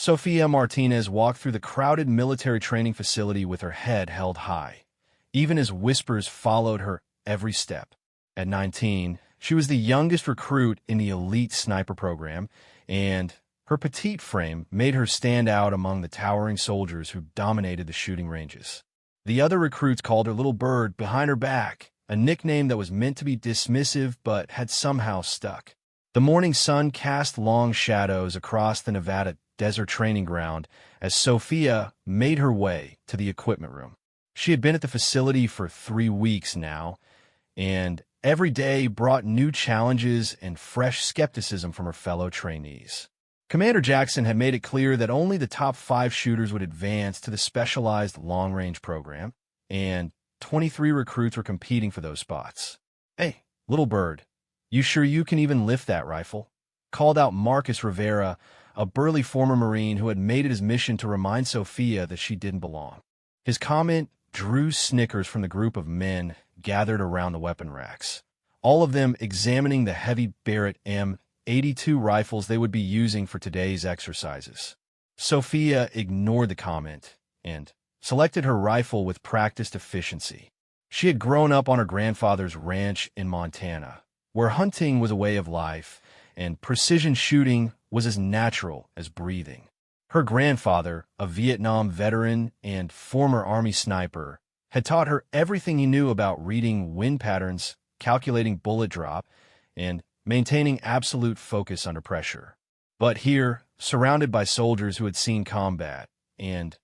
Sophia Martinez walked through the crowded military training facility with her head held high, even as whispers followed her every step. At 19, she was the youngest recruit in the elite sniper program, and her petite frame made her stand out among the towering soldiers who dominated the shooting ranges. The other recruits called her Little Bird behind her back, a nickname that was meant to be dismissive but had somehow stuck. The morning sun cast long shadows across the Nevada desert training ground as Sophia made her way to the equipment room. She had been at the facility for 3 weeks now, and every day brought new challenges and fresh skepticism from her fellow trainees. Commander Jackson had made it clear that only the top 5 shooters would advance to the specialized long-range program, and 23 recruits were competing for those spots. "Hey, Little Bird, you sure you can even lift that rifle?" called out Marcus Rivera, a burly former Marine who had made it his mission to remind Sophia that she didn't belong. His comment drew snickers from the group of men gathered around the weapon racks, all of them examining the heavy Barrett M82 rifles they would be using for today's exercises. Sophia ignored the comment and selected her rifle with practiced efficiency. She had grown up on her grandfather's ranch in Montana, where hunting was a way of life and precision shooting was as natural as breathing. Her grandfather, a Vietnam veteran and former Army sniper, had taught her everything he knew about reading wind patterns, calculating bullet drop, and maintaining absolute focus under pressure. But here, surrounded by soldiers who had seen combat and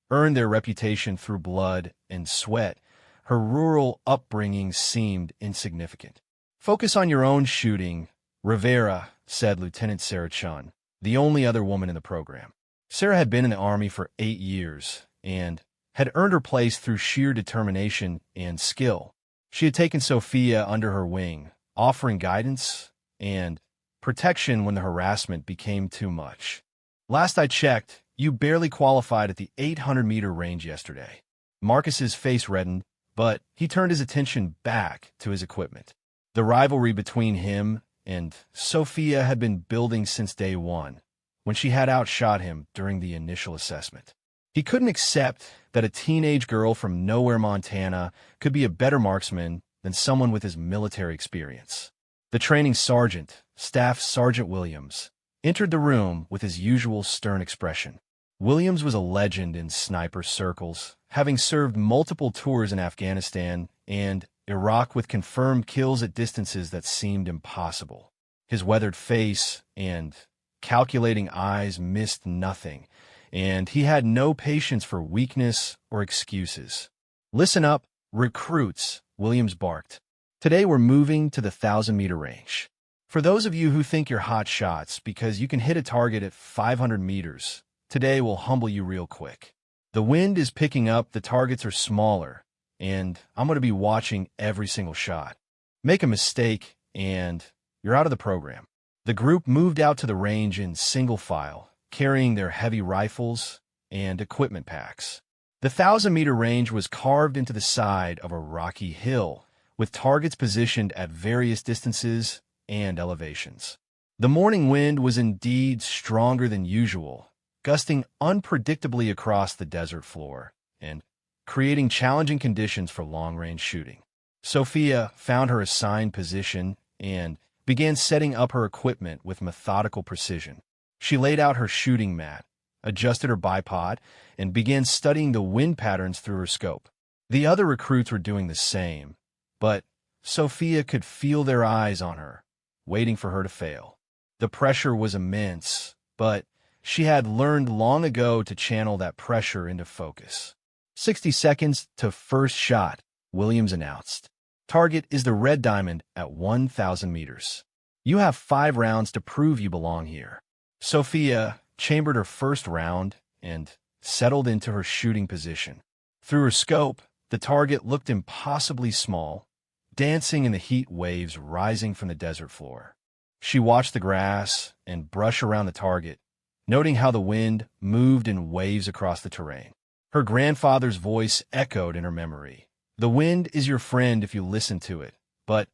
earned their reputation through blood and sweat, her rural upbringing seemed insignificant. "Focus on your own shooting," Rivera said Lieutenant Sarah Chun, the only other woman in the program. Sarah had been in the Army for 8 years and had earned her place through sheer determination and skill. She had taken Sophia under her wing, offering guidance and protection when the harassment became too much. "Last I checked, you barely qualified at the 800-meter range yesterday." Marcus's face reddened, but he turned his attention back to his equipment. The rivalry between him and Sophia had been building since day one, when she had outshot him during the initial assessment. He couldn't accept that a teenage girl from nowhere, Montana, could be a better marksman than someone with his military experience. The training sergeant, Staff Sergeant Williams, entered the room with his usual stern expression. Williams was a legend in sniper circles, having served multiple tours in Afghanistan and Iraq with confirmed kills at distances that seemed impossible. His weathered face and calculating eyes missed nothing, and he had no patience for weakness or excuses. "Listen up, recruits," Williams barked. "Today we're moving to the 1,000-meter range. For those of you who think you're hot shots because you can hit a target at 500 meters, today will humble you real quick. The wind is picking up, the targets are smaller, and I'm going to be watching every single shot. Make a mistake, and you're out of the program." The group moved out to the range in single file, carrying their heavy rifles and equipment packs. The 1,000-meter range was carved into the side of a rocky hill, with targets positioned at various distances and elevations. The morning wind was indeed stronger than usual, gusting unpredictably across the desert floor and creating challenging conditions for long-range shooting. Sophia found her assigned position and began setting up her equipment with methodical precision. She laid out her shooting mat, adjusted her bipod, and began studying the wind patterns through her scope. The other recruits were doing the same, but Sophia could feel their eyes on her, waiting for her to fail. The pressure was immense, but she had learned long ago to channel that pressure into focus. 60 seconds to first shot, Williams announced. Target is the red diamond at 1,000 meters. You have 5 rounds to prove you belong here. Sophia chambered her first round and settled into her shooting position. Through her scope, the target looked impossibly small, dancing in the heat waves rising from the desert floor. She watched the grass and brush around the target, noting how the wind moved in waves across the terrain. Her grandfather's voice echoed in her memory. "The wind is your friend if you listen to it, but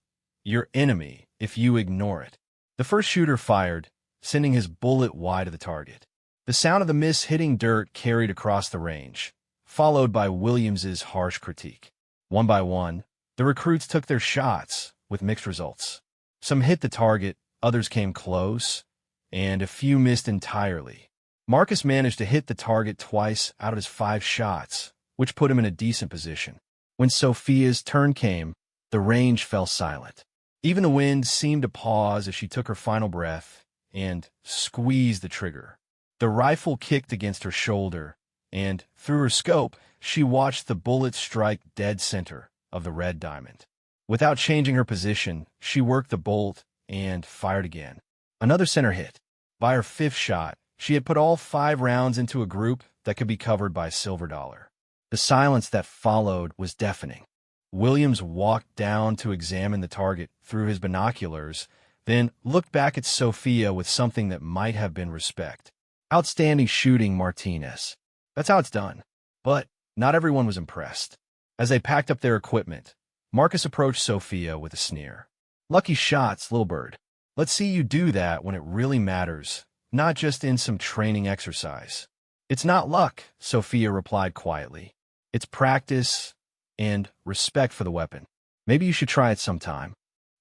your enemy if you ignore it." The first shooter fired, sending his bullet wide of the target. The sound of the miss hitting dirt carried across the range, followed by Williams's harsh critique. One by one, the recruits took their shots, with mixed results. Some hit the target, others came close, and a few missed entirely. Marcus managed to hit the target twice out of his 5 shots, which put him in a decent position. When Sophia's turn came, the range fell silent. Even the wind seemed to pause as she took her final breath and squeezed the trigger. The rifle kicked against her shoulder, and through her scope, she watched the bullet strike dead center of the red diamond. Without changing her position, she worked the bolt and fired again. Another center hit. By her 5th shot, she had put all 5 rounds into a group that could be covered by a silver dollar. The silence that followed was deafening. Williams walked down to examine the target through his binoculars, then looked back at Sophia with something that might have been respect. Outstanding shooting, Martinez. That's how it's done. But not everyone was impressed. As they packed up their equipment, Marcus approached Sophia with a sneer. Lucky shots, little bird. Let's see you do that when it really matters, not just in some training exercise. It's not luck, Sophia replied quietly. It's practice and respect for the weapon. Maybe you should try it sometime.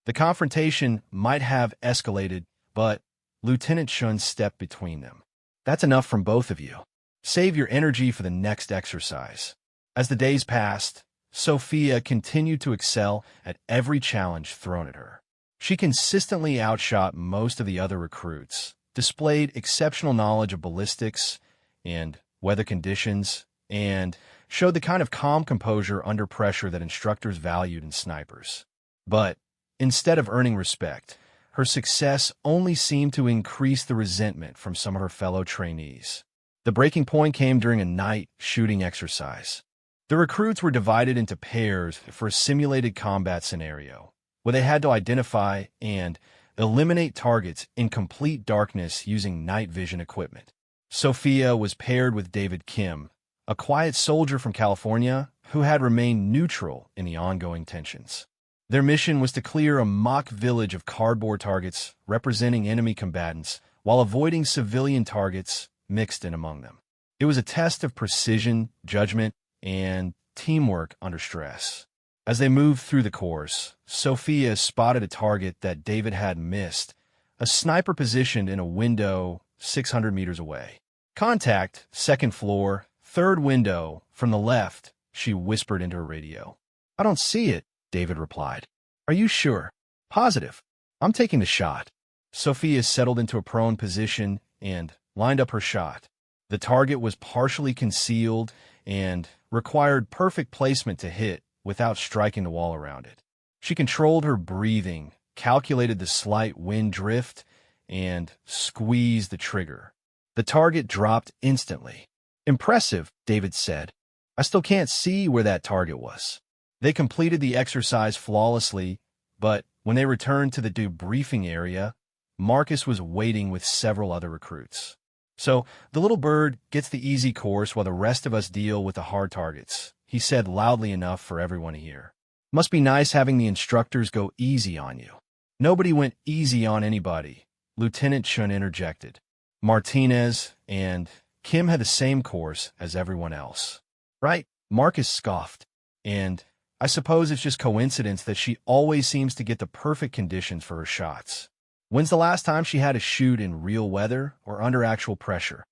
The confrontation might have escalated, but Lieutenant Shun stepped between them. That's enough from both of you. Save your energy for the next exercise. As the days passed, Sophia continued to excel at every challenge thrown at her. She consistently outshot most of the other recruits, displayed exceptional knowledge of ballistics and weather conditions, and showed the kind of calm composure under pressure that instructors valued in snipers. But instead of earning respect, her success only seemed to increase the resentment from some of her fellow trainees. The breaking point came during a night shooting exercise. The recruits were divided into pairs for a simulated combat scenario, where they had to identify and eliminate targets in complete darkness using night vision equipment. Sophia was paired with David Kim, a quiet soldier from California who had remained neutral in the ongoing tensions. Their mission was to clear a mock village of cardboard targets representing enemy combatants while avoiding civilian targets mixed in among them. It was a test of precision, judgment, and teamwork under stress. As they moved through the course, Sophia spotted a target that David had missed, a sniper positioned in a window 600 meters away. Contact, 2nd floor, 3rd window, from the left, she whispered into her radio. I don't see it, David replied. Are you sure? Positive. I'm taking the shot. Sophia settled into a prone position and lined up her shot. The target was partially concealed and required perfect placement to hit without striking the wall around it. She controlled her breathing, calculated the slight wind drift, and squeezed the trigger. The target dropped instantly. Impressive, David said. I still can't see where that target was. They completed the exercise flawlessly, but when they returned to the debriefing area, Marcus was waiting with several other recruits. So, the little bird gets the easy course while the rest of us deal with the hard targets, he said loudly enough for everyone to hear. Must be nice having the instructors go easy on you. Nobody went easy on anybody, Lieutenant Shun interjected. Martinez and Kim had the same course as everyone else. Right? Marcus scoffed. And I suppose it's just coincidence that she always seems to get the perfect conditions for her shots. When's the last time she had to shoot in real weather or under actual pressure?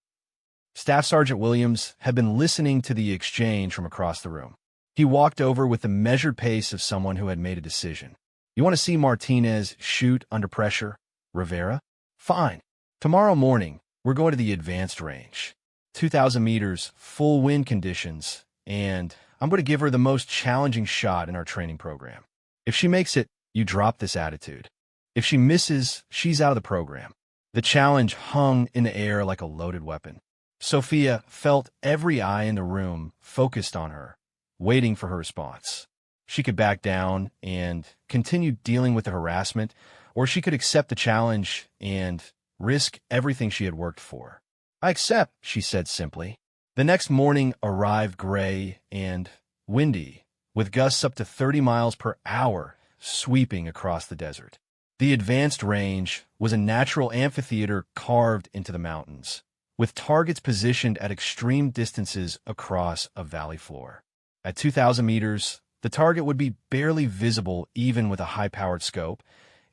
Staff Sergeant Williams had been listening to the exchange from across the room. He walked over with the measured pace of someone who had made a decision. You want to see Martinez shoot under pressure, Rivera? Fine. Tomorrow morning, we're going to the advanced range. 2,000 meters, full wind conditions, and I'm going to give her the most challenging shot in our training program. If she makes it, you drop this attitude. If she misses, she's out of the program. The challenge hung in the air like a loaded weapon. Sophia felt every eye in the room focused on her, waiting for her response. She could back down and continue dealing with the harassment, or she could accept the challenge and risk everything she had worked for. I accept, she said simply. The next morning arrived gray and windy, with gusts up to 30 miles per hour sweeping across the desert. The advanced range was a natural amphitheater carved into the mountains, with targets positioned at extreme distances across a valley floor. At 2,000 meters, the target would be barely visible even with a high-powered scope,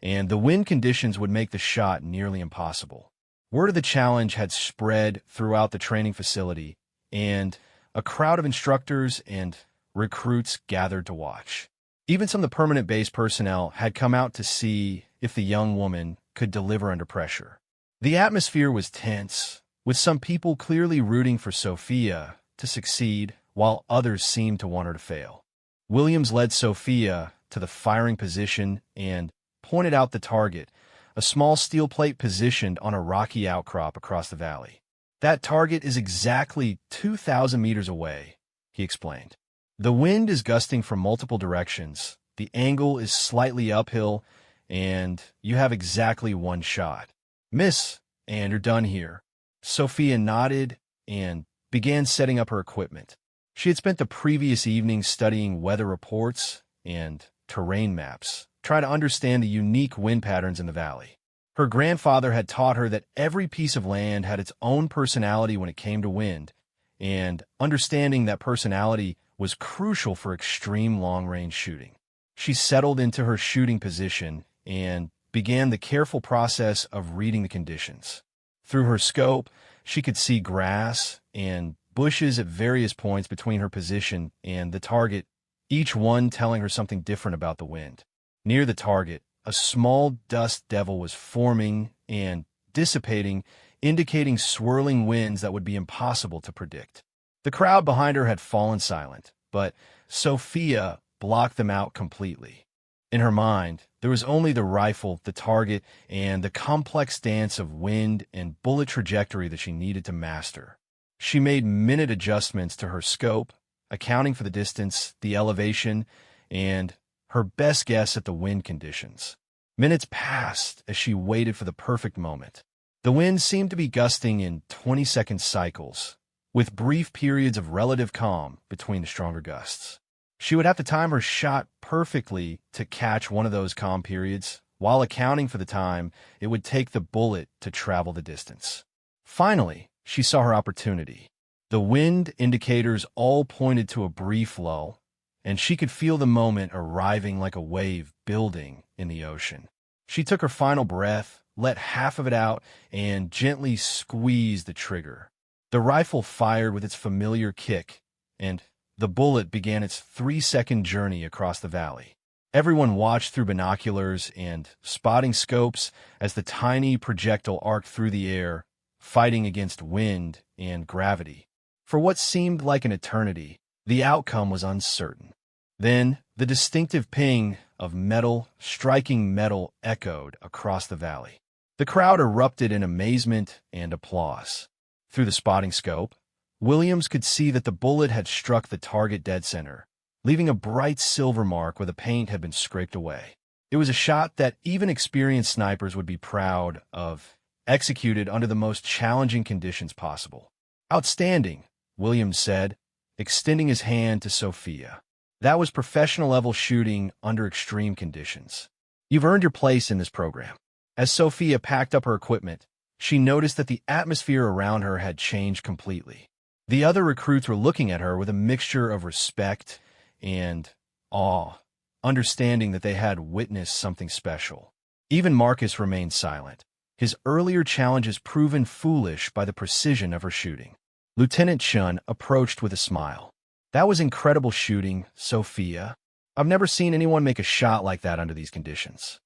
and the wind conditions would make the shot nearly impossible. Word of the challenge had spread throughout the training facility, and a crowd of instructors and recruits gathered to watch. Even some of the permanent base personnel had come out to see if the young woman could deliver under pressure. The atmosphere was tense, with some people clearly rooting for Sophia to succeed, while others seemed to want her to fail. Williams led Sophia to the firing position and pointed out the target, a small steel plate positioned on a rocky outcrop across the valley. "That target is exactly 2,000 meters away," he explained. "The wind is gusting from multiple directions, the angle is slightly uphill, and you have exactly one shot. Miss, and you're done here." Sophia nodded and began setting up her equipment. She had spent the previous evening studying weather reports and terrain maps, trying to understand the unique wind patterns in the valley. Her grandfather had taught her that every piece of land had its own personality when it came to wind, and understanding that personality was crucial for extreme long-range shooting. She settled into her shooting position and began the careful process of reading the conditions. Through her scope, she could see grass and bushes at various points between her position and the target, each one telling her something different about the wind. Near the target, a small dust devil was forming and dissipating, indicating swirling winds that would be impossible to predict. The crowd behind her had fallen silent, but Sophia blocked them out completely. In her mind, there was only the rifle, the target, and the complex dance of wind and bullet trajectory that she needed to master. She made minute adjustments to her scope, accounting for the distance, the elevation, and her best guess at the wind conditions. Minutes passed as she waited for the perfect moment. The wind seemed to be gusting in 20-second cycles, with brief periods of relative calm between the stronger gusts. She would have to time her shot perfectly to catch one of those calm periods, while accounting for the time it would take the bullet to travel the distance. Finally, she saw her opportunity. The wind indicators all pointed to a brief lull, and she could feel the moment arriving like a wave building in the ocean. She took her final breath, let half of it out, and gently squeezed the trigger. The rifle fired with its familiar kick, and the bullet began its 3-second journey across the valley. Everyone watched through binoculars and spotting scopes as the tiny projectile arced through the air, fighting against wind and gravity. For what seemed like an eternity, the outcome was uncertain. Then, the distinctive ping of metal striking metal echoed across the valley. The crowd erupted in amazement and applause. Through the spotting scope, Williams could see that the bullet had struck the target dead center, leaving a bright silver mark where the paint had been scraped away. It was a shot that even experienced snipers would be proud of, executed under the most challenging conditions possible. "Outstanding," Williams said, extending his hand to Sophia. "That was professional-level shooting under extreme conditions. You've earned your place in this program." As Sophia packed up her equipment, she noticed that the atmosphere around her had changed completely. The other recruits were looking at her with a mixture of respect and awe, understanding that they had witnessed something special. Even Marcus remained silent, his earlier challenges proven foolish by the precision of her shooting. Lieutenant Chun approached with a smile. "That was incredible shooting, Sophia. I've never seen anyone make a shot like that under these conditions."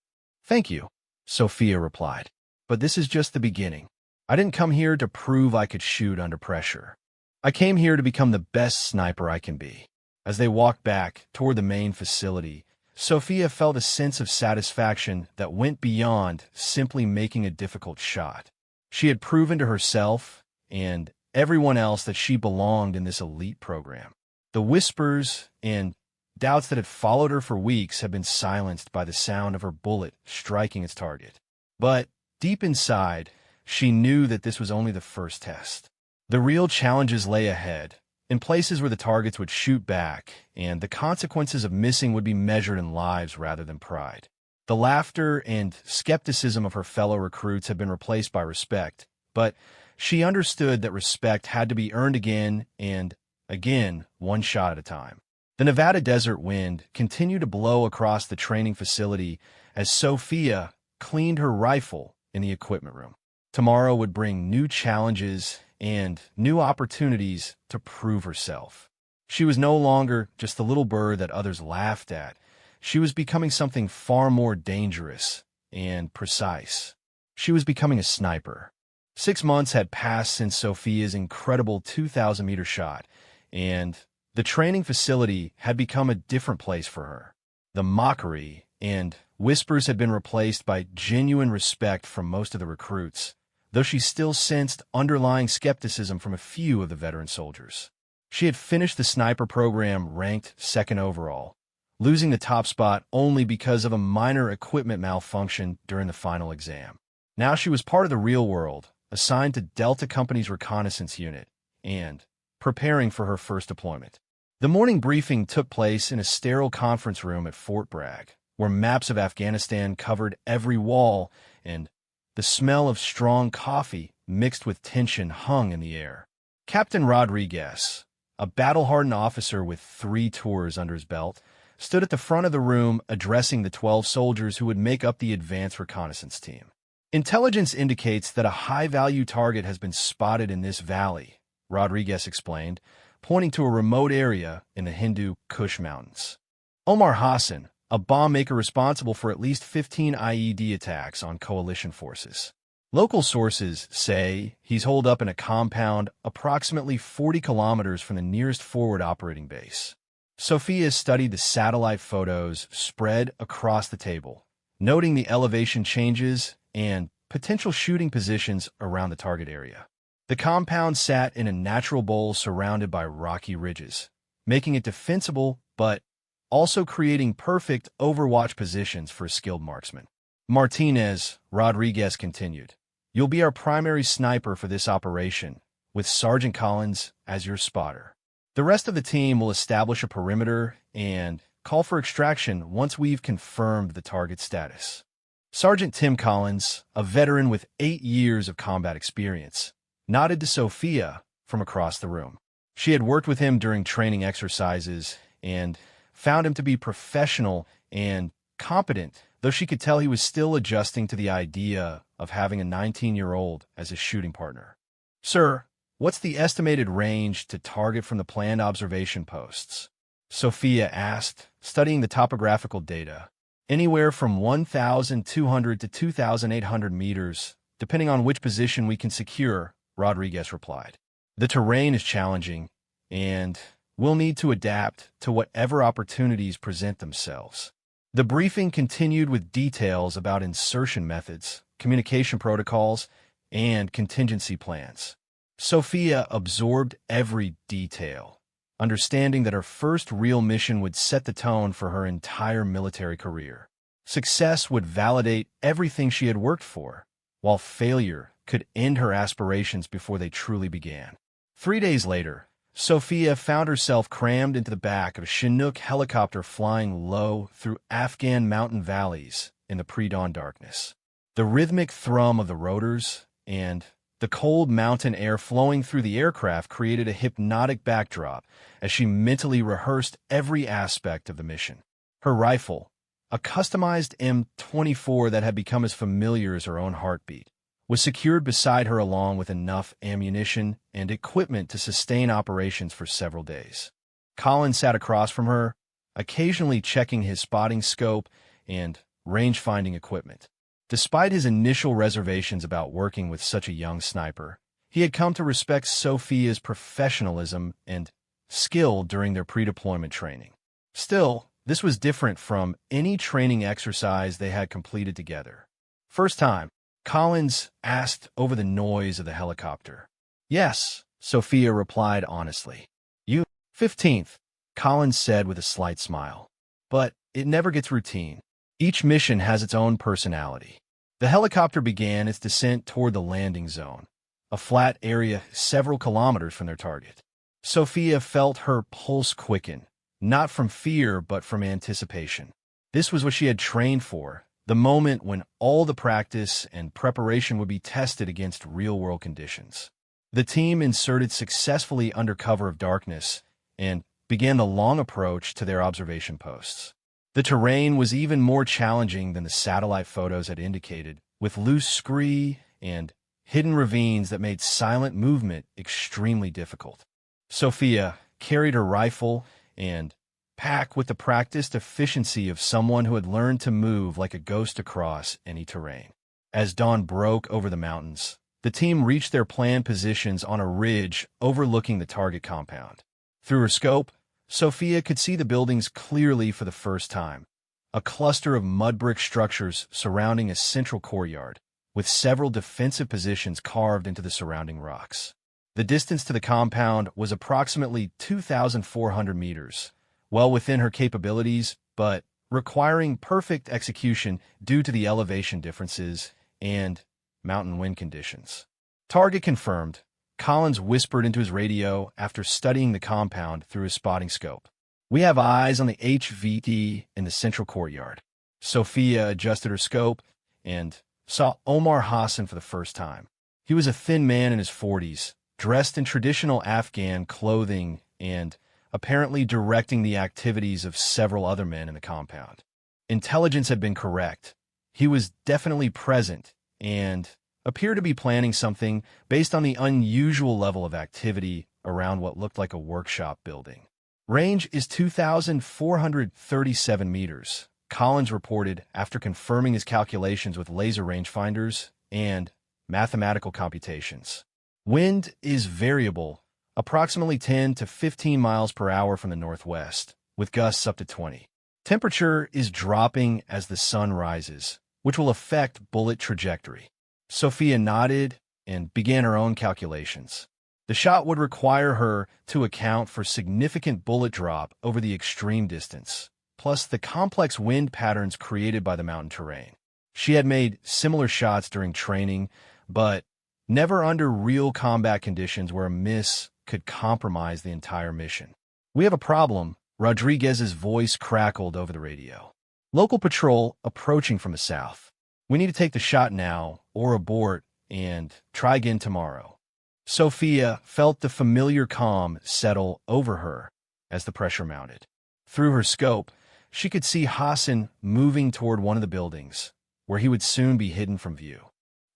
"Thank you," Sophia replied. "But this is just the beginning. I didn't come here to prove I could shoot under pressure. I came here to become the best sniper I can be." As they walked back toward the main facility, Sophia felt a sense of satisfaction that went beyond simply making a difficult shot. She had proven to herself and everyone else that she belonged in this elite program. The whispers and doubts that had followed her for weeks had been silenced by the sound of her bullet striking its target. But deep inside, she knew that this was only the first test. The real challenges lay ahead, in places where the targets would shoot back, and the consequences of missing would be measured in lives rather than pride. The laughter and skepticism of her fellow recruits had been replaced by respect, but She understood that respect had to be earned again and again, one shot at a time. The Nevada desert wind continued to blow across the training facility as Sophia cleaned her rifle in the equipment room. Tomorrow would bring new challenges and new opportunities to prove herself. She was no longer just the little bird that others laughed at. She was becoming something far more dangerous and precise. She was becoming a sniper. 6 months had passed since Sophia's incredible 2,000-meter shot, and the training facility had become a different place for her. The mockery and whispers had been replaced by genuine respect from most of the recruits, though she still sensed underlying skepticism from a few of the veteran soldiers. She had finished the sniper program ranked second overall, losing the top spot only because of a minor equipment malfunction during the final exam. Now she was part of the real world, assigned to Delta Company's reconnaissance unit, and preparing for her first deployment. The morning briefing took place in a sterile conference room at Fort Bragg, where maps of Afghanistan covered every wall and the smell of strong coffee mixed with tension hung in the air. Captain Rodriguez, a battle-hardened officer with 3 tours under his belt, stood at the front of the room addressing the 12 soldiers who would make up the advanced reconnaissance team. Intelligence indicates that a high-value target has been spotted in this valley, Rodriguez explained, pointing to a remote area in the Hindu Kush Mountains. Omar Hassan, a bomb maker responsible for at least 15 IED attacks on coalition forces. Local sources say he's holed up in a compound approximately 40 kilometers from the nearest forward operating base. Sophia studied the satellite photos spread across the table, noting the elevation changes and potential shooting positions around the target area. The compound sat in a natural bowl surrounded by rocky ridges, making it defensible but also creating perfect overwatch positions for a skilled marksman. Martinez, Rodriguez continued, "You'll be our primary sniper for this operation, with Sergeant Collins as your spotter. The rest of the team will establish a perimeter and call for extraction once we've confirmed the target status." Sergeant Tim Collins, a veteran with 8 years of combat experience, nodded to Sophia from across the room. She had worked with him during training exercises and found him to be professional and competent, though she could tell he was still adjusting to the idea of having a 19-year-old as his shooting partner. "Sir, what's the estimated range to target from the planned observation posts?" Sophia asked, studying the topographical data. "Anywhere from 1,200 to 2,800 meters, depending on which position we can secure," Rodriguez replied. "The terrain is challenging, and we'll need to adapt to whatever opportunities present themselves." The briefing continued with details about insertion methods, communication protocols, and contingency plans. Sophia absorbed every detail, understanding that her first real mission would set the tone for her entire military career. Success would validate everything she had worked for, while failure could end her aspirations before they truly began. 3 days later, Sophia found herself crammed into the back of a Chinook helicopter flying low through Afghan mountain valleys in the pre-dawn darkness. The rhythmic thrum of the rotors and the cold mountain air flowing through the aircraft created a hypnotic backdrop as she mentally rehearsed every aspect of the mission. Her rifle, a customized M24 that had become as familiar as her own heartbeat, was secured beside her along with enough ammunition and equipment to sustain operations for several days. Colin sat across from her, occasionally checking his spotting scope and range-finding equipment. Despite his initial reservations about working with such a young sniper, he had come to respect Sophia's professionalism and skill during their pre-deployment training. Still, this was different from any training exercise they had completed together. "First time?" Collins asked over the noise of the helicopter. "Yes," Sophia replied honestly. "You 15th," Collins said with a slight smile. "But it never gets routine. Each mission has its own personality." The helicopter began its descent toward the landing zone, a flat area several kilometers from their target. Sophia felt her pulse quicken, not from fear but from anticipation. This was what she had trained for, the moment when all the practice and preparation would be tested against real-world conditions. The team inserted successfully under cover of darkness and began the long approach to their observation posts. The terrain was even more challenging than the satellite photos had indicated, with loose scree and hidden ravines that made silent movement extremely difficult. Sophia carried her rifle and pack with the practiced efficiency of someone who had learned to move like a ghost across any terrain. As dawn broke over the mountains, the team reached their planned positions on a ridge overlooking the target compound. Through her scope, Sophia could see the buildings clearly for the first time, a cluster of mud brick structures surrounding a central courtyard, with several defensive positions carved into the surrounding rocks. The distance to the compound was approximately 2,400 meters, well within her capabilities, but requiring perfect execution due to the elevation differences and mountain wind conditions. Target confirmed, Collins whispered into his radio after studying the compound through his spotting scope. We have eyes on the HVT in the central courtyard. Sophia adjusted her scope and saw Omar Hassan for the first time. He was a thin man in his 40s, dressed in traditional Afghan clothing and apparently directing the activities of several other men in the compound. Intelligence had been correct. He was definitely present and appeared to be planning something based on the unusual level of activity around what looked like a workshop building. Range is 2,437 meters, Collins reported after confirming his calculations with laser rangefinders and mathematical computations. Wind is variable, approximately 10 to 15 miles per hour from the northwest, with gusts up to 20. Temperature is dropping as the sun rises, which will affect bullet trajectory. Sophia nodded and began her own calculations. The shot would require her to account for significant bullet drop over the extreme distance, plus the complex wind patterns created by the mountain terrain. She had made similar shots during training, but never under real combat conditions where a miss could compromise the entire mission. We have a problem, Rodriguez's voice crackled over the radio. Local patrol approaching from the south. We need to take the shot now, or abort, and try again tomorrow. Sophia felt the familiar calm settle over her as the pressure mounted. Through her scope, she could see Hassan moving toward one of the buildings, where he would soon be hidden from view.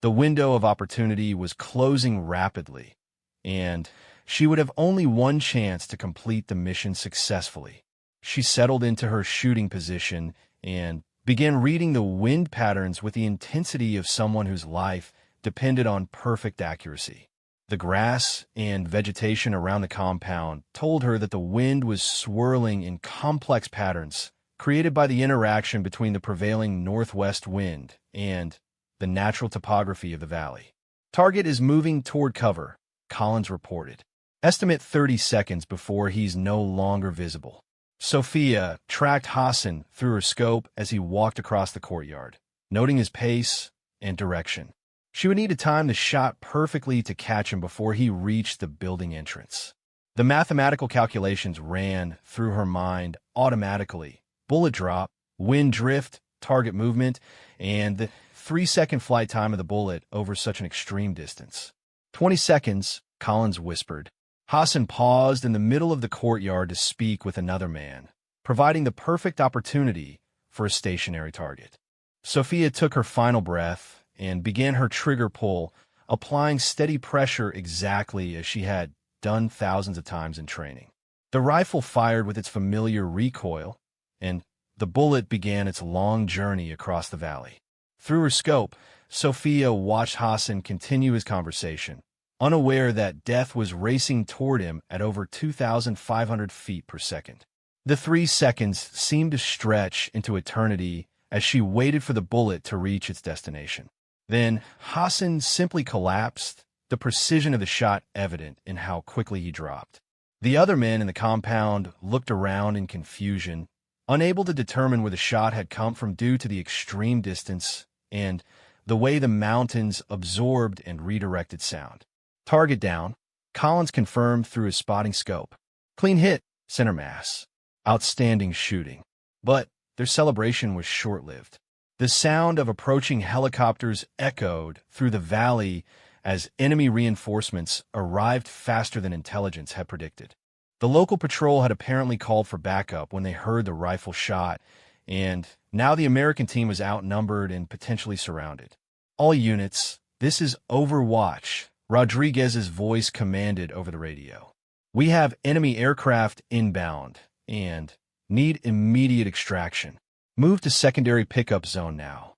The window of opportunity was closing rapidly, and she would have only one chance to complete the mission successfully. She settled into her shooting position and began reading the wind patterns with the intensity of someone whose life depended on perfect accuracy. The grass and vegetation around the compound told her that the wind was swirling in complex patterns created by the interaction between the prevailing northwest wind and the natural topography of the valley. Target is moving toward cover, Collins reported. Estimate 30 seconds before he's no longer visible. Sophia tracked Hassan through her scope as he walked across the courtyard, noting his pace and direction. She would need to time the shot perfectly to catch him before he reached the building entrance. The mathematical calculations ran through her mind automatically. Bullet drop, wind drift, target movement, and the 3-second flight time of the bullet over such an extreme distance. 20 seconds, Collins whispered. Hassan paused in the middle of the courtyard to speak with another man, providing the perfect opportunity for a stationary target. Sophia took her final breath and began her trigger pull, applying steady pressure exactly as she had done thousands of times in training. The rifle fired with its familiar recoil, and the bullet began its long journey across the valley. Through her scope, Sophia watched Hassan continue his conversation, unaware that death was racing toward him at over 2,500 feet per second. The 3 seconds seemed to stretch into eternity as she waited for the bullet to reach its destination. Then Hassan simply collapsed, the precision of the shot evident in how quickly he dropped. The other men in the compound looked around in confusion, unable to determine where the shot had come from due to the extreme distance and the way the mountains absorbed and redirected sound. Target down, Collins confirmed through his spotting scope. Clean hit, center mass. Outstanding shooting. But their celebration was short-lived. The sound of approaching helicopters echoed through the valley as enemy reinforcements arrived faster than intelligence had predicted. The local patrol had apparently called for backup when they heard the rifle shot, and now the American team was outnumbered and potentially surrounded. "All units, this is Overwatch," Rodriguez's voice commanded over the radio. "We have enemy aircraft inbound and need immediate extraction. Move to secondary pickup zone now."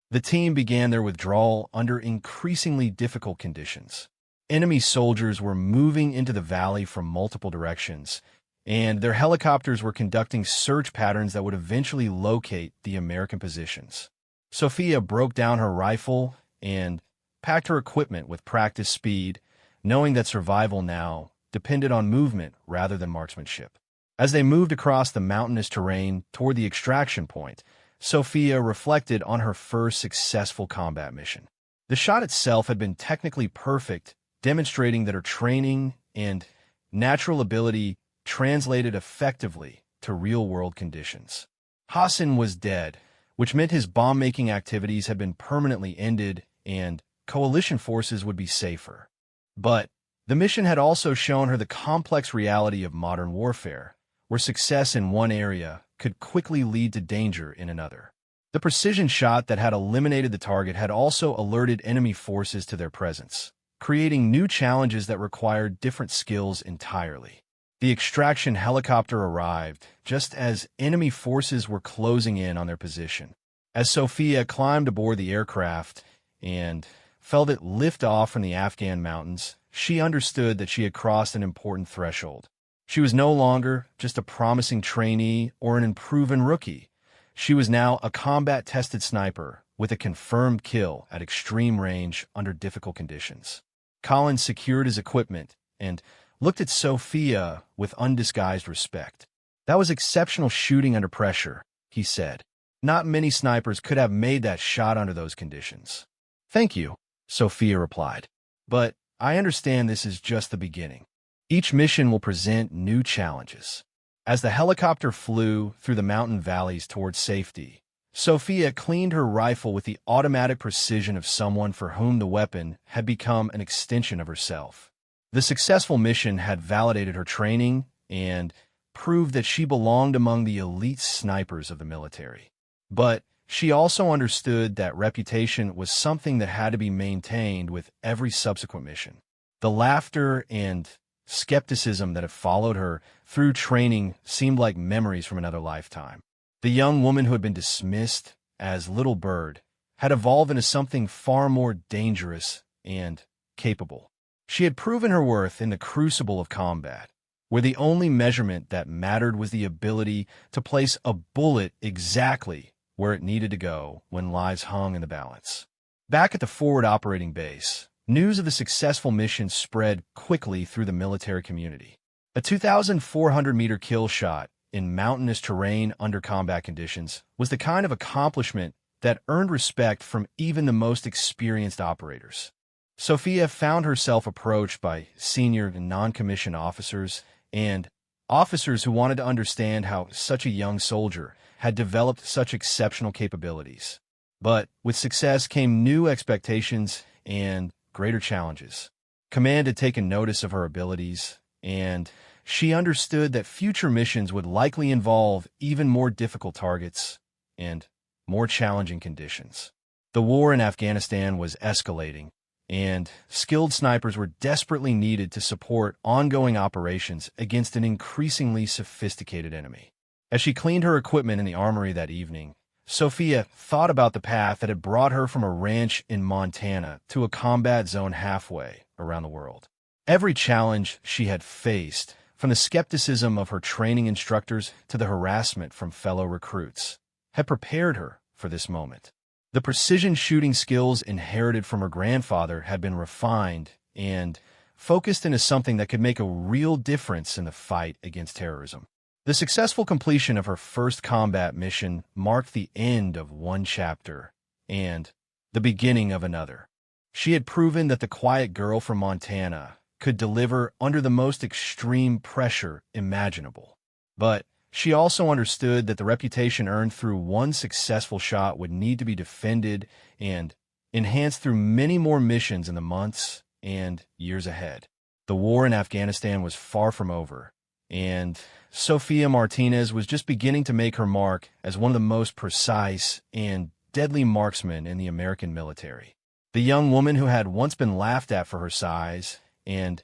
The team began their withdrawal under increasingly difficult conditions. Enemy soldiers were moving into the valley from multiple directions, and their helicopters were conducting search patterns that would eventually locate the American positions. Sophia broke down her rifle and packed her equipment with practice speed, knowing that survival now depended on movement rather than marksmanship. As they moved across the mountainous terrain toward the extraction point, Sophia reflected on her first successful combat mission. The shot itself had been technically perfect, demonstrating that her training and natural ability translated effectively to real-world conditions. Hassan was dead, which meant his bomb-making activities had been permanently ended and coalition forces would be safer. But the mission had also shown her the complex reality of modern warfare, where success in one area could quickly lead to danger in another. The precision shot that had eliminated the target had also alerted enemy forces to their presence, creating new challenges that required different skills entirely. The extraction helicopter arrived just as enemy forces were closing in on their position. As Sophia climbed aboard the aircraft and felt it lift off from the Afghan mountains, she understood that she had crossed an important threshold. She was no longer just a promising trainee or an unproven rookie. She was now a combat-tested sniper with a confirmed kill at extreme range under difficult conditions. Collins secured his equipment and looked at Sophia with undisguised respect. "That was exceptional shooting under pressure," he said. "Not many snipers could have made that shot under those conditions." "Thank you," Sophia replied. "But I understand this is just the beginning. Each mission will present new challenges." As the helicopter flew through the mountain valleys towards safety, Sophia cleaned her rifle with the automatic precision of someone for whom the weapon had become an extension of herself. The successful mission had validated her training and proved that she belonged among the elite snipers of the military. But she also understood that reputation was something that had to be maintained with every subsequent mission. The laughter and skepticism that had followed her through training seemed like memories from another lifetime. The young woman who had been dismissed as Little Bird had evolved into something far more dangerous and capable. She had proven her worth in the crucible of combat, where the only measurement that mattered was the ability to place a bullet exactly where it needed to go when lives hung in the balance. Back at the forward operating base, news of the successful mission spread quickly through the military community. A 2,400-meter kill shot in mountainous terrain under combat conditions was the kind of accomplishment that earned respect from even the most experienced operators. Sophia found herself approached by senior and non-commissioned officers and officers who wanted to understand how such a young soldier had developed such exceptional capabilities. But with success came new expectations and greater challenges. Command had taken notice of her abilities, and she understood that future missions would likely involve even more difficult targets and more challenging conditions. The war in Afghanistan was escalating, and skilled snipers were desperately needed to support ongoing operations against an increasingly sophisticated enemy. As she cleaned her equipment in the armory that evening, Sophia thought about the path that had brought her from a ranch in Montana to a combat zone halfway around the world. Every challenge she had faced, from the skepticism of her training instructors to the harassment from fellow recruits, had prepared her for this moment. The precision shooting skills inherited from her grandfather had been refined and focused into something that could make a real difference in the fight against terrorism. The successful completion of her first combat mission marked the end of one chapter and the beginning of another. She had proven that the quiet girl from Montana could deliver under the most extreme pressure imaginable. But She also understood that the reputation earned through one successful shot would need to be defended and enhanced through many more missions in the months and years ahead. The war in Afghanistan was far from over, and Sophia Martinez was just beginning to make her mark as one of the most precise and deadly marksmen in the American military. The young woman who had once been laughed at for her size and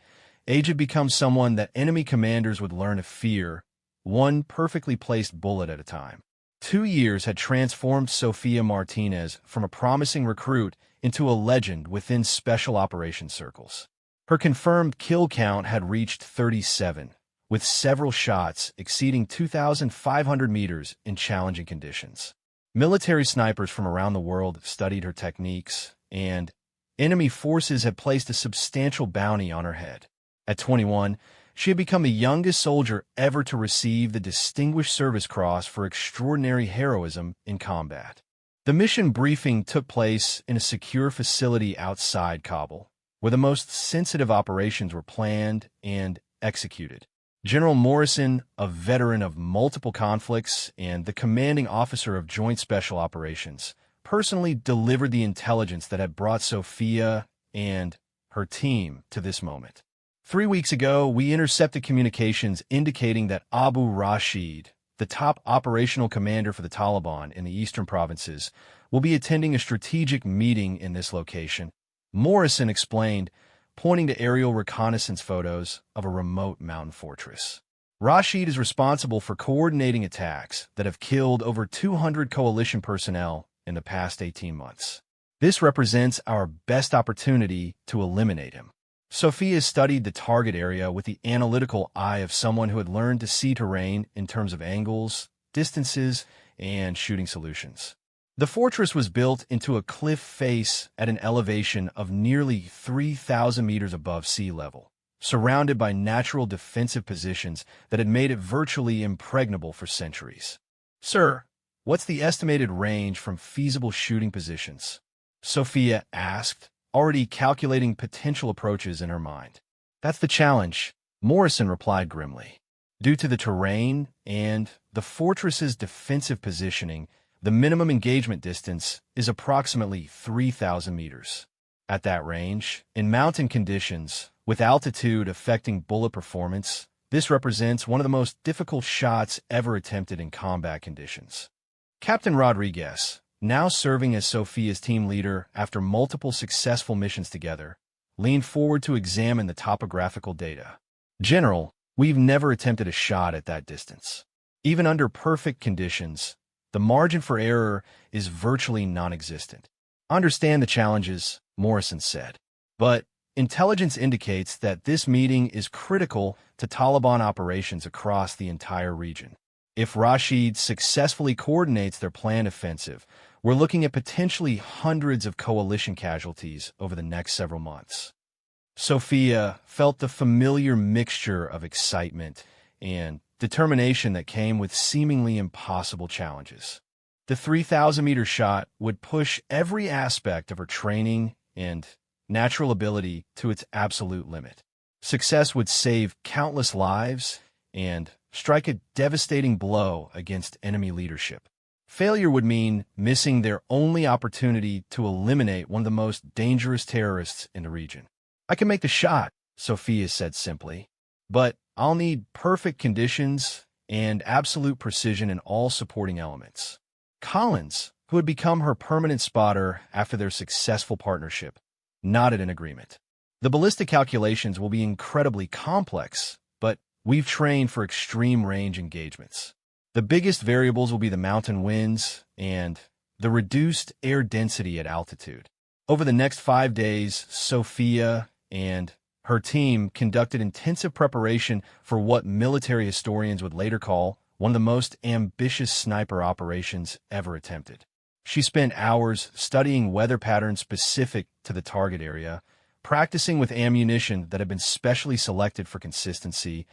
age had become someone that enemy commanders would learn to fear, one perfectly placed bullet at a time. 2 years had transformed Sophia Martinez from a promising recruit into a legend within special operations circles. Her confirmed kill count had reached 37, with several shots exceeding 2,500 meters in challenging conditions. Military snipers from around the world studied her techniques, and enemy forces had placed a substantial bounty on her head. At 21, she had become the youngest soldier ever to receive the Distinguished Service Cross for extraordinary heroism in combat. The mission briefing took place in a secure facility outside Kabul, where the most sensitive operations were planned and executed. General Morrison, a veteran of multiple conflicts and the commanding officer of Joint Special Operations, personally delivered the intelligence that had brought Sophia and her team to this moment. 3 weeks ago, we intercepted communications indicating that Abu Rashid, the top operational commander for the Taliban in the eastern provinces, will be attending a strategic meeting in this location. Morrison explained, pointing to aerial reconnaissance photos of a remote mountain fortress. Rashid is responsible for coordinating attacks that have killed over 200 coalition personnel in the past 18 months. This represents our best opportunity to eliminate him. Sophia studied the target area with the analytical eye of someone who had learned to see terrain in terms of angles, distances, and shooting solutions. The fortress was built into a cliff face at an elevation of nearly 3,000 meters above sea level, surrounded by natural defensive positions that had made it virtually impregnable for centuries. "Sir, what's the estimated range from feasible shooting positions?" Sophia asked, already calculating potential approaches in her mind. "That's the challenge," Morrison replied grimly. Due to the terrain and the fortress's defensive positioning, the minimum engagement distance is approximately 3,000 meters. At that range, in mountain conditions, with altitude affecting bullet performance, this represents one of the most difficult shots ever attempted in combat conditions. Captain Rodriguez, now serving as Sophia's team leader after multiple successful missions together, leaned forward to examine the topographical data. "General, we've never attempted a shot at that distance. Even under perfect conditions, the margin for error is virtually non-existent." "Understand the challenges," Morrison said. "But intelligence indicates that this meeting is critical to Taliban operations across the entire region. If Rashid successfully coordinates their planned offensive, we're looking at potentially hundreds of coalition casualties over the next several months." Sophia felt the familiar mixture of excitement and determination that came with seemingly impossible challenges. The 3,000-meter shot would push every aspect of her training and natural ability to its absolute limit. Success would save countless lives and strike a devastating blow against enemy leadership. Failure would mean missing their only opportunity to eliminate one of the most dangerous terrorists in the region. "I can make the shot," Sophia said simply, "but I'll need perfect conditions and absolute precision in all supporting elements." Collins, who had become her permanent spotter after their successful partnership, nodded in agreement. "The ballistic calculations will be incredibly complex, but we've trained for extreme range engagements. The biggest variables will be the mountain winds and the reduced air density at altitude." Over the next 5 days, Sophia and her team conducted intensive preparation for what military historians would later call one of the most ambitious sniper operations ever attempted. She spent hours studying weather patterns specific to the target area, practicing with ammunition that had been specially selected for consistency,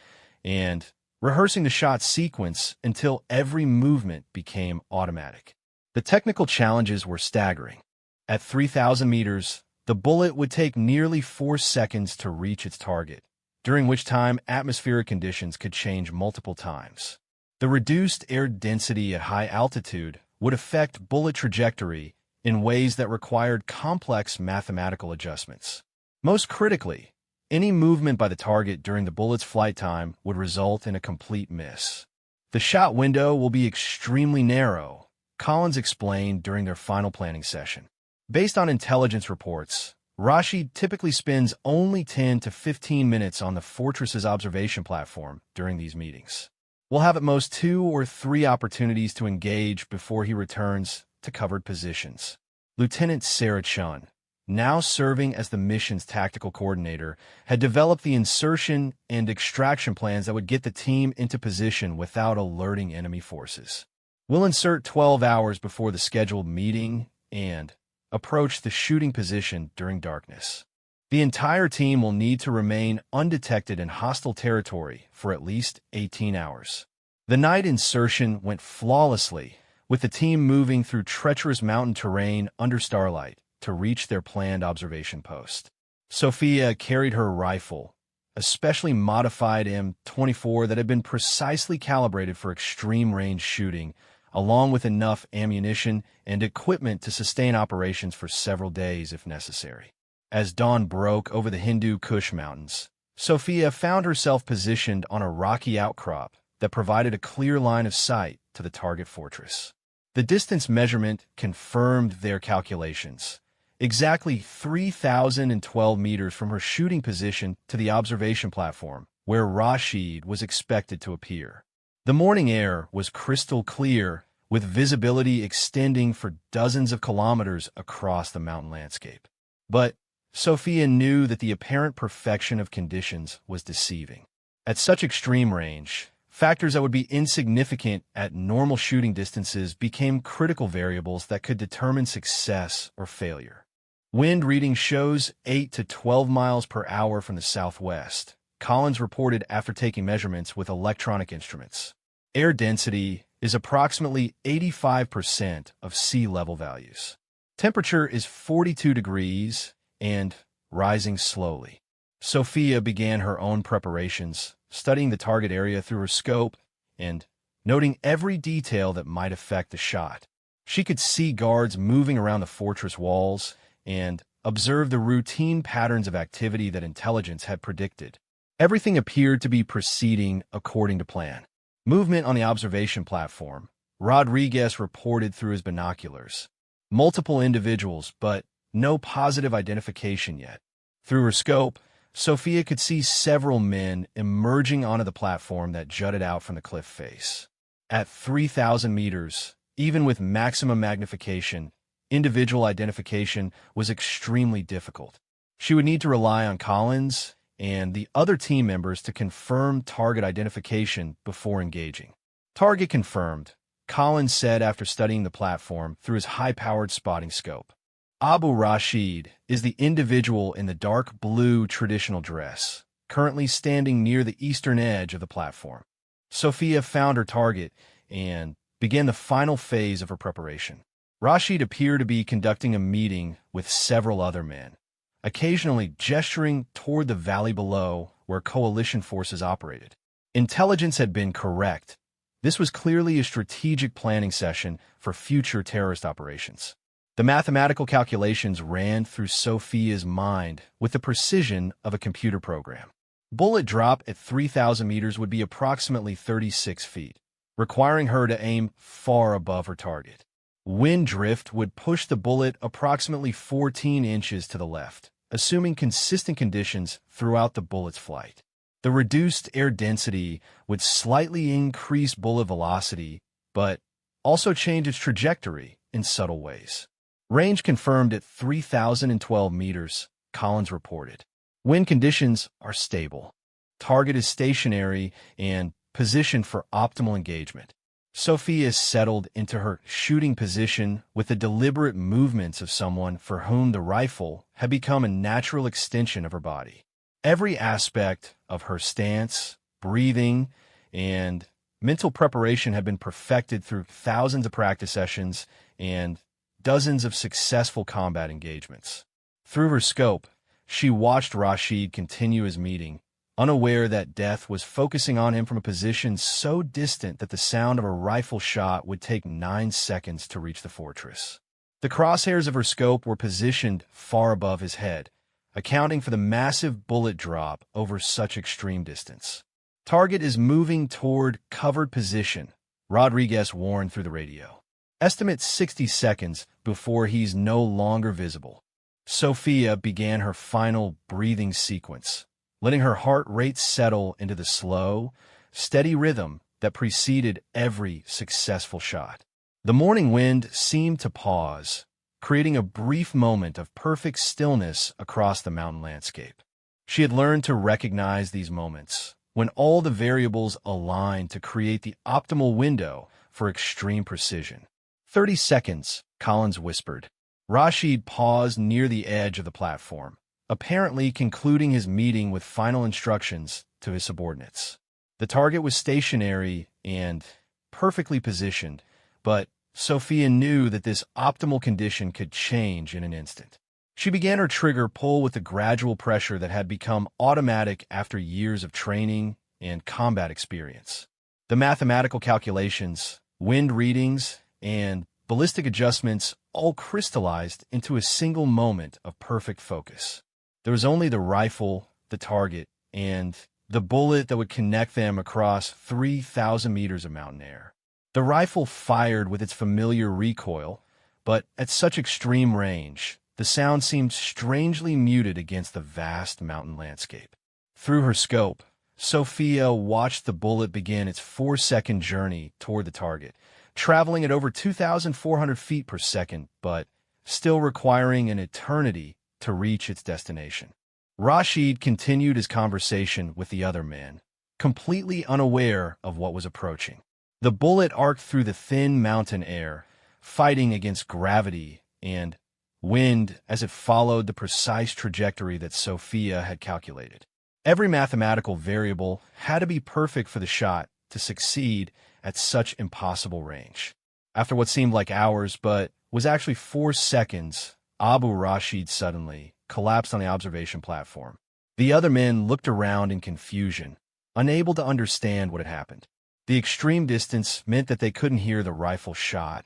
and rehearsing the shot sequence until every movement became automatic. The technical challenges were staggering. At 3,000 meters, the bullet would take nearly 4 seconds to reach its target, during which time atmospheric conditions could change multiple times. The reduced air density at high altitude would affect bullet trajectory in ways that required complex mathematical adjustments. Most critically, any movement by the target during the bullet's flight time would result in a complete miss. The shot window will be extremely narrow, Collins explained during their final planning session. Based on intelligence reports, Rashid typically spends only 10 to 15 minutes on the fortress's observation platform during these meetings. We'll have at most 2 or 3 opportunities to engage before he returns to covered positions. Lieutenant Sarah Chun, now serving as the mission's tactical coordinator, had developed the insertion and extraction plans that would get the team into position without alerting enemy forces. We'll insert 12 hours before the scheduled meeting and approach the shooting position during darkness. The entire team will need to remain undetected in hostile territory for at least 18 hours. The night insertion went flawlessly, with the team moving through treacherous mountain terrain under starlight to reach their planned observation post. Sophia carried her rifle, a specially modified M24 that had been precisely calibrated for extreme range shooting, along with enough ammunition and equipment to sustain operations for several days if necessary. As dawn broke over the Hindu Kush Mountains, Sophia found herself positioned on a rocky outcrop that provided a clear line of sight to the target fortress. The distance measurement confirmed their calculations, exactly 3,012 meters from her shooting position to the observation platform, where Rashid was expected to appear. The morning air was crystal clear, with visibility extending for dozens of kilometers across the mountain landscape. But Sophia knew that the apparent perfection of conditions was deceiving. At such extreme range, factors that would be insignificant at normal shooting distances became critical variables that could determine success or failure. Wind reading shows 8 to 12 miles per hour from the southwest, Collins reported after taking measurements with electronic instruments. Air density is approximately 85% of sea level values. Temperature is 42 degrees and rising slowly. Sophia began her own preparations, studying the target area through her scope and noting every detail that might affect the shot. She could see guards moving around the fortress walls and observe the routine patterns of activity that intelligence had predicted. Everything appeared to be proceeding according to plan. Movement on the observation platform, Rodriguez reported through his binoculars. Multiple individuals, but no positive identification yet. Through her scope, Sophia could see several men emerging onto the platform that jutted out from the cliff face. At 3,000 meters, even with maximum magnification, individual identification was extremely difficult. She would need to rely on Collins and the other team members to confirm target identification before engaging. Target confirmed, Collins said after studying the platform through his high-powered spotting scope. Abu Rashid is the individual in the dark blue traditional dress, currently standing near the eastern edge of the platform. Sophia found her target and began the final phase of her preparation. Rashid appeared to be conducting a meeting with several other men, occasionally gesturing toward the valley below where coalition forces operated. Intelligence had been correct. This was clearly a strategic planning session for future terrorist operations. The mathematical calculations ran through Sophia's mind with the precision of a computer program. Bullet drop at 3,000 meters would be approximately 36 feet, requiring her to aim far above her target. Wind drift would push the bullet approximately 14 inches to the left, assuming consistent conditions throughout the bullet's flight. The reduced air density would slightly increase bullet velocity, but also change its trajectory in subtle ways. Range confirmed at 3,012 meters, Collins reported. Wind conditions are stable. Target is stationary and positioned for optimal engagement. Sophia settled into her shooting position with the deliberate movements of someone for whom the rifle had become a natural extension of her body. Every aspect of her stance, breathing, and mental preparation had been perfected through thousands of practice sessions and dozens of successful combat engagements. Through her scope, she watched Rashid continue his meeting, unaware that death was focusing on him from a position so distant that the sound of a rifle shot would take 9 seconds to reach the fortress. The crosshairs of her scope were positioned far above his head, accounting for the massive bullet drop over such extreme distance. "Target is moving toward covered position," Rodriguez warned through the radio. "Estimate 60 seconds before he's no longer visible." Sophia began her final breathing sequence, letting her heart rate settle into the slow, steady rhythm that preceded every successful shot. The morning wind seemed to pause, creating a brief moment of perfect stillness across the mountain landscape. She had learned to recognize these moments, when all the variables align to create the optimal window for extreme precision. 30 seconds, Collins whispered. Rashid paused near the edge of the platform, apparently concluding his meeting with final instructions to his subordinates. The target was stationary and perfectly positioned, but Sophia knew that this optimal condition could change in an instant. She began her trigger pull with the gradual pressure that had become automatic after years of training and combat experience. The mathematical calculations, wind readings, and ballistic adjustments all crystallized into a single moment of perfect focus. There was only the rifle, the target, and the bullet that would connect them across 3,000 meters of mountain air. The rifle fired with its familiar recoil, but at such extreme range, the sound seemed strangely muted against the vast mountain landscape. Through her scope, Sophia watched the bullet begin its 4-second journey toward the target, traveling at over 2,400 feet per second, but still requiring an eternity to reach its destination. Rashid continued his conversation with the other men, completely unaware of what was approaching. The bullet arced through the thin mountain air, fighting against gravity and wind as it followed the precise trajectory that Sophia had calculated. Every mathematical variable had to be perfect for the shot to succeed at such impossible range. After what seemed like hours, but was actually 4 seconds, Abu Rashid suddenly collapsed on the observation platform. The other men looked around in confusion, unable to understand what had happened. The extreme distance meant that they couldn't hear the rifle shot,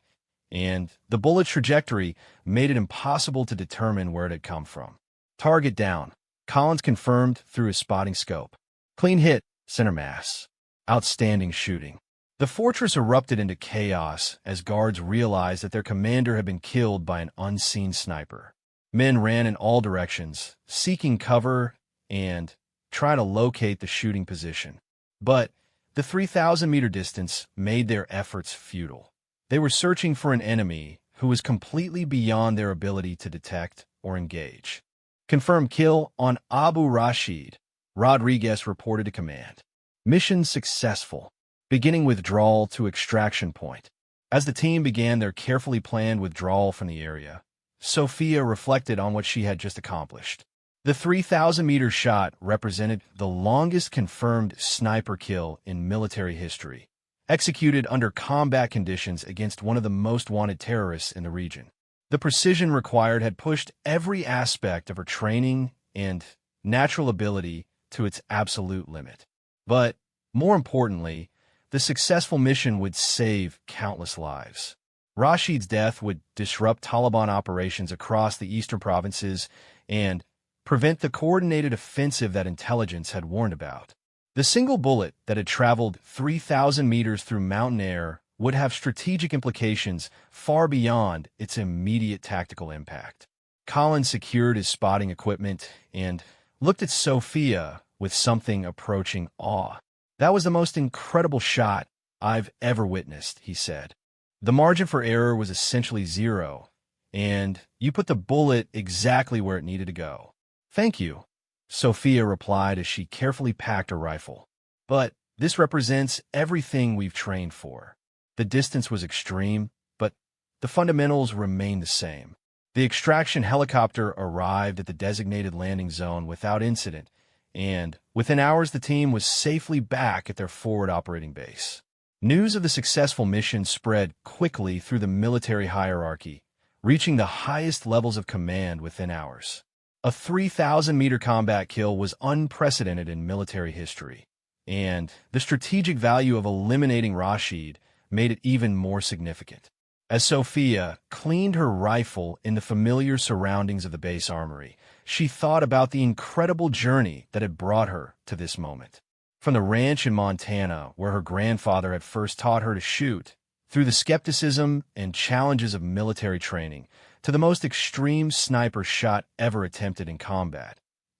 and the bullet's trajectory made it impossible to determine where it had come from. "Target down," Collins confirmed through his spotting scope. "Clean hit, center mass. Outstanding shooting." The fortress erupted into chaos as guards realized that their commander had been killed by an unseen sniper. Men ran in all directions, seeking cover and trying to locate the shooting position. But the 3,000-meter distance made their efforts futile. They were searching for an enemy who was completely beyond their ability to detect or engage. "Confirmed kill on Abu Rashid," Rodriguez reported to command. "Mission successful. Beginning withdrawal to extraction point." As the team began their carefully planned withdrawal from the area, Sophia reflected on what she had just accomplished. The 3,000-meter shot represented the longest confirmed sniper kill in military history, executed under combat conditions against one of the most wanted terrorists in the region. The precision required had pushed every aspect of her training and natural ability to its absolute limit. But, more importantly, the successful mission would save countless lives. Rashid's death would disrupt Taliban operations across the eastern provinces and prevent the coordinated offensive that intelligence had warned about. The single bullet that had traveled 3,000 meters through mountain air would have strategic implications far beyond its immediate tactical impact. Collins secured his spotting equipment and looked at Sophia with something approaching awe. "That was the most incredible shot I've ever witnessed," he said. "The margin for error was essentially zero, and you put the bullet exactly where it needed to go." "Thank you," Sophia replied as she carefully packed her rifle. "But this represents everything we've trained for." The distance was extreme, but the fundamentals remained the same. The extraction helicopter arrived at the designated landing zone without incident, and within hours the team was safely back at their forward operating base. News of the successful mission spread quickly through the military hierarchy, reaching the highest levels of command within hours. A 3,000-meter combat kill was unprecedented in military history, and the strategic value of eliminating Rashid made it even more significant. As Sophia cleaned her rifle in the familiar surroundings of the base armory, she thought about the incredible journey that had brought her to this moment. From the ranch in Montana, where her grandfather had first taught her to shoot, through the skepticism and challenges of military training, to the most extreme sniper shot ever attempted in combat,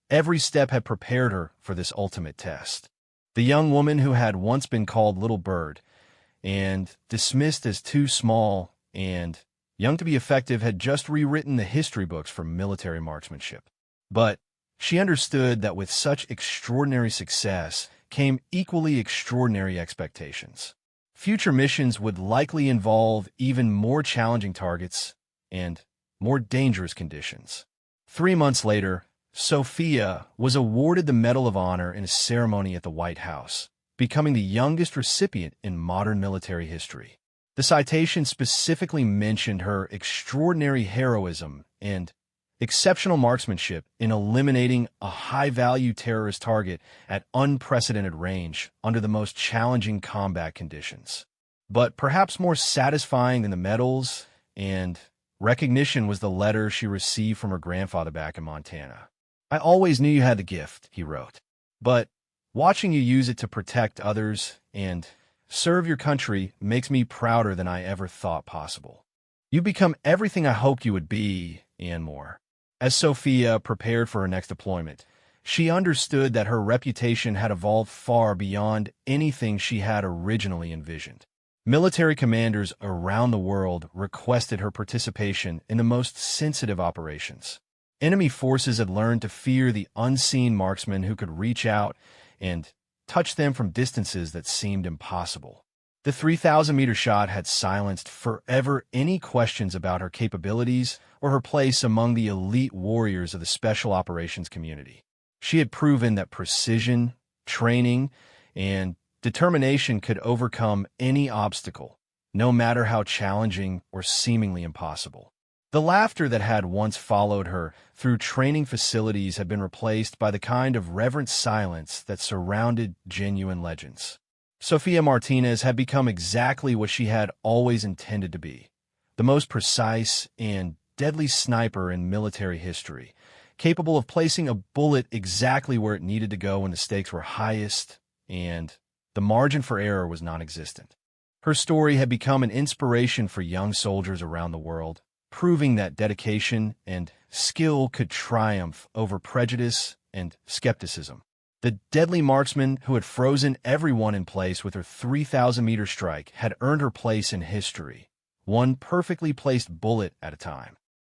every step had prepared her for this ultimate test. The young woman who had once been called Little Bird and dismissed as too small and young to be effective had just rewritten the history books for military marksmanship. But she understood that with such extraordinary success came equally extraordinary expectations. Future missions would likely involve even more challenging targets and more dangerous conditions. 3 months later, Sophia was awarded the Medal of Honor in a ceremony at the White House, becoming the youngest recipient in modern military history. The citation specifically mentioned her extraordinary heroism and exceptional marksmanship in eliminating a high-value terrorist target at unprecedented range under the most challenging combat conditions. But perhaps more satisfying than the medals and recognition was the letter she received from her grandfather back in Montana. "I always knew you had the gift," he wrote, "but watching you use it to protect others and serve your country makes me prouder than I ever thought possible. You've become everything I hoped you would be, and more." As Sophia prepared for her next deployment, she understood that her reputation had evolved far beyond anything she had originally envisioned. Military commanders around the world requested her participation in the most sensitive operations. Enemy forces had learned to fear the unseen marksman who could reach out and touch them from distances that seemed impossible. The 3,000-meter shot had silenced forever any questions about her capabilities or her place among the elite warriors of the special operations community. She had proven that precision, training, and determination could overcome any obstacle, no matter how challenging or seemingly impossible. The laughter that had once followed her through training facilities had been replaced by the kind of reverent silence that surrounded genuine legends. Sophia Martinez had become exactly what she had always intended to be, the most precise and deadly sniper in military history, capable of placing a bullet exactly where it needed to go when the stakes were highest and the margin for error was non-existent. Her story had become an inspiration for young soldiers around the world, proving that dedication and skill could triumph over prejudice and skepticism. The deadly marksman who had frozen everyone in place with her 3,000-meter strike had earned her place in history, one perfectly placed bullet at a time.